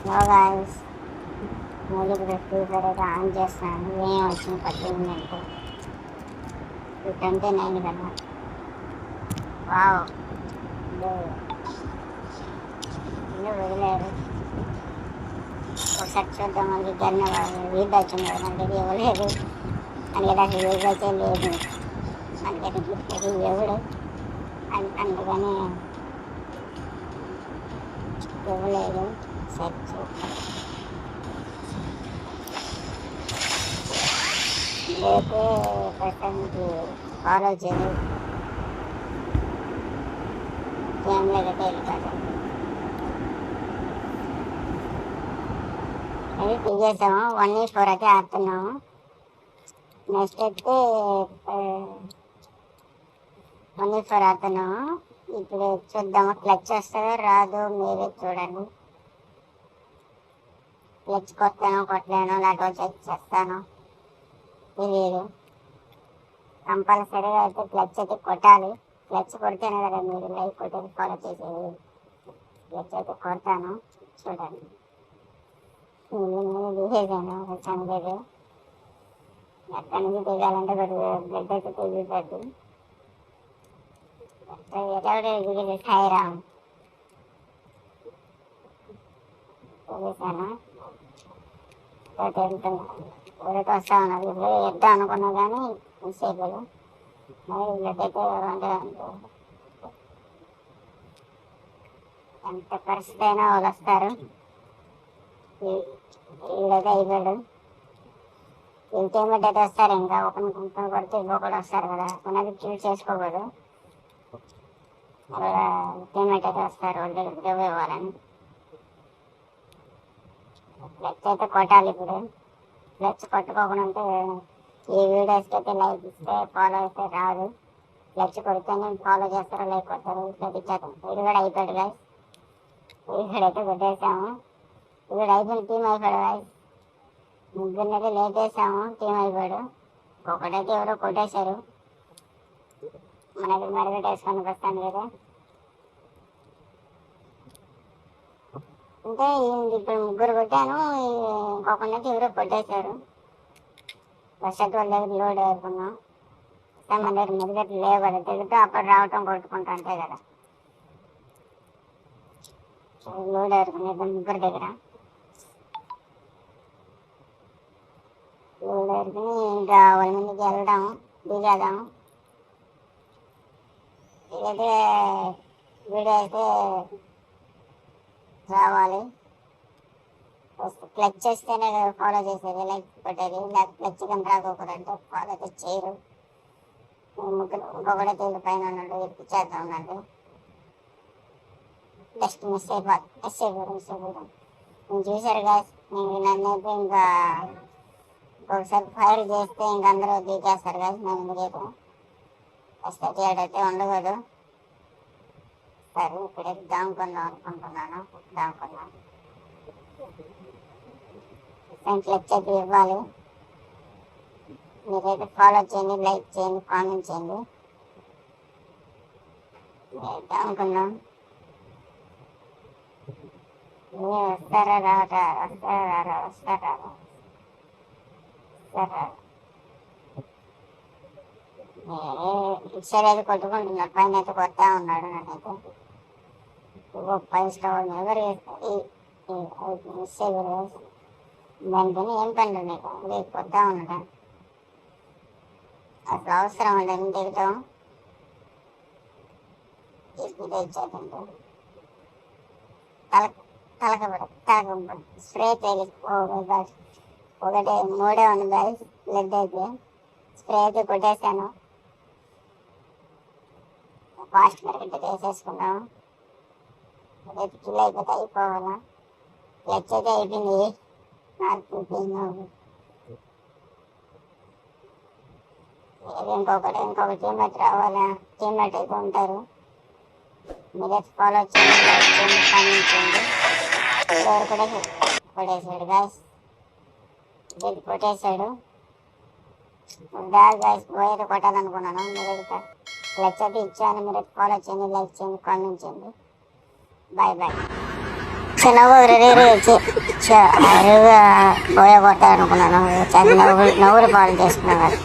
No guys, మూలికి freezer అయితే on చేస్తున్నాను. ఏం వచ్చింది పట్టిందంటే 29 కదా. వావ్, ఇల్లు వదిలేరు. ఒకసారి చూద్దాం. మనకి గన్న వీధి వచ్చింది కదా, మనకి ఇవ్వలేదు. మనకి అసలు వీధి అయితే లేదు. మనకైతే గిఫ్ట్ ఎవడు అందుకని ఇవ్వలేదు. సెర్చ్ లేకపోతే ప్రస్తుతానికి ఫాలో చేయలేదు. గేమ్లో అయితే వెళ్ళిపోతాను. అది తీసేసాము. 1v4 అయితే ఆడుతున్నాము. నెక్స్ట్ అయితే 1v4 ఆడుతున్నాము. ఇప్పుడు చూద్దాము క్లచ్ వస్తుందో రాదు, మీరే చూడండి. క్లచ్ కొట్టాను కొట్టలేను, లేకపోతే చెక్ చేస్తాను తెలియదు. కంపల్సరీగా అయితే క్లచ్ అయితే కొట్టాలి. క్లచ్ కొడితేనే కదా మీరు లైక్ కొట్టేది ఫాలో చేసేది. క్లచ్ అయితే కొడతాను, చూడండి. నేను దిగేసాను, వచ్చాను లేదు. ఎక్కడి నుంచి దిగాలంటే బ్లడ్ అయితే తెగిపోద్ది. దిగేది సాయిరామ్ తెలిసాను. ఊరికి వస్తా ఉన్నది. ఇప్పుడు ఎద్దాం అనుకున్నా కానీ సేపులు మరి బ్లడ్ అయితే ఎంత పరిస్థితి అయినా వాళ్ళు వస్తారు. వీళ్ళైతే అయిపోయాడు. ఇంకేమిటి అయితే వస్తారు. ఇంకా ఒకరిని కొడితే ఇంకొకటి వస్తారు కదా, మనకి చూస్ చేసుకోకూడదు. పేమెంట్ అయితే వస్తారు వాళ్ళ దగ్గరికి ఇవ్వాలని. క్లచ్ అయితే కొట్టాలి. ఇప్పుడు క్లచ్ కొట్టుకోకుండా ఉంటే ఈ వీడియోస్కి అయితే లైక్ ఇస్తే ఫాలో అయితే రాదు. క్లచ్ కొడితేనే ఫాలో చేస్తారు, లైక్ కొడతారు. ఇట్లా ఇచ్చేస్తాం. ఇది కూడా అయిపోయాడు గాయస్. ఇది అయితే కొట్టేసాము. ఇది అయిపోయింది. టీం అయిపోయాడు గాయస్. ముగ్గురినైతే లేపేసాము, టీం అయిపోయాడు. ఒకటైతే ఎవరో కొట్టేశారు. మనకి మరిగట వేసుకొని వస్తాను కదా. అంటే ఇప్పుడు ముగ్గురు కొట్టాను, ఇంకొకటి ఎవరో కొట్టేశారు. ఫస్ట్ వాళ్ళ దగ్గర లోడ్ వేసుకున్నాం. మన దగ్గర మెరుగట్లు లేవు కదా, తిరుగుతూ అప్పుడు రావటం కొట్టుకుంటా అంతే కదా. లోడ్ వేసుకునేది ముగ్గురు దగ్గర. లోడ్ వేసుకుని ఇంకా వాళ్ళ ముందుకి వెళ్దాము, దిగేద్దాము. ఇదైతే వీడియో అయితే రావాలి. క్లచ్ చేస్తేనే ఫాలో చేసేది, లైక్ కొట్టేది. లేకపోతే క్లచ్ కానీ రాకపోదంటే ఫాలో అయితే చేయరు. ముగ్గురు ఇంకొకటైతే వీళ్ళు పైన ఉన్నాడు, ఇప్పించేద్దాం ఉన్నాడు. జస్ట్ మిస్ అయిపోతాం. నేను చూసారు కదా, నేను నన్ను అయితే ఇంకా ఒకసారి ఫైర్ చేస్తే ఇంక అందరూ దిగేస్తారు కదా. నేను ఎందుకైతే ఫస్ట్ అయితే ఉండకూడదు. సరే ఇప్పుడైతే దాముకుందాం అనుకుంటున్నాను. దాముకున్నాను. క్లచ్ అయితే ఇవ్వాలి. మీరైతే ఫాలో చేయండి, లైక్ చేయండి, కామెంట్ చేయండి. అనుకున్నాం వస్తారా రారా, వస్తారా ఇచ్చారు అయితే కొట్టుకుంటున్నాడు. పైన అయితే కొడతా ఉన్నాడు. నన్నైతే 5 స్టార్ ఎవరు మిస్ అయ్యారు. దానికని ఏం పని నీకు కొడతా ఉన్నాడు. అసలు అవసరం ఉండదు దిగుతాం. ఇచ్చేదండి తలక స్ప్రే తేలి ఒకటి 3 ఉంది గాయస్. బ్లడ్ అయితే స్ప్రే అయితే కొట్టేసాను. Fast market వేసేసుకున్నాము. రేపు కిల్ అయిపోతే అయిపోవాలా. క్లచ్ అయితే అయిపోయింది. ఇంకొక టీమ్మేట్ రావాలా. టీమ్మేట్ అయితే ఉంటారు. మీరైతే ఫాలో చేయండి, లైక్ చేయండి, కామెంట్ చేయండి. ఎవరు కూడా కొట్టేశాడు గాయస్. ఇది కొట్టేశాడు. గాయస్ పోయేది కొట్టాలనుకున్నాను. మీరైతే క్లచ్ అయితే ఇచ్చాను. మీరైతే ఫాలో చేయండి, లైక్ చేయండి, కామెంట్ చేయండి. Bye bye. నవ్వు రెడీ అరుగా పోయగొట్టాలనుకున్నాను. నవ్వులు పాలు చేసుకున్నాను.